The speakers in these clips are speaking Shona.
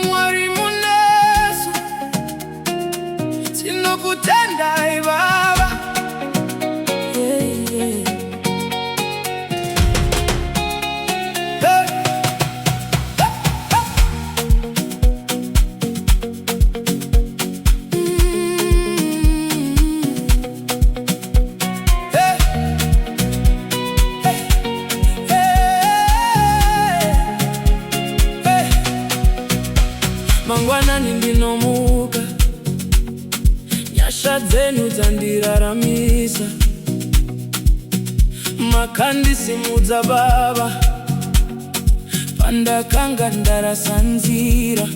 Mwalimu Yesu, sinokutenda Baba. Mangwana nindinomuka, nyasha dzenu dzandiraramisa. Makandisimudza Baba, pandakanga ndarasa nzira.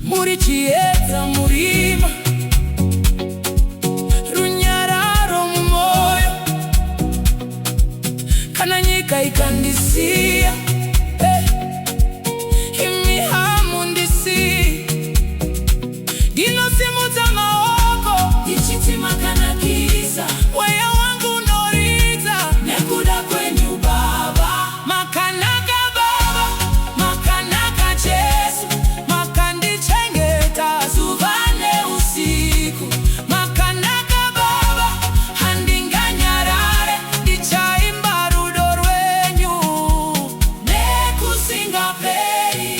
Muri chiedza murima, runyararo mumoyo. Kana nyika ikandisiya, ndinosimudza maoko ndichitima kana kisa. Mweya wangu unoridza nekuda kwenyu Baba. Makanaka Baba, makanaka Jesu, makandichengeta zuva neusiku. Makanaka Baba, handinganyarare, ndichaimba rudo rwenyu nekusingaperi.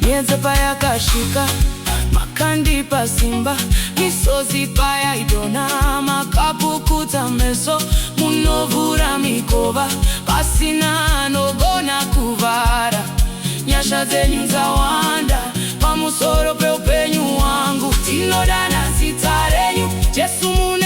Miedza payakasvika, makandipa simba. Misozi payaidonha, makapukutsa meso. Munovhura mikova, pasina anogona kuvhara. Nyasha dzenyu dzawanda pamusoro peupenyu hwangu. Tinodana zita renyu Jesu.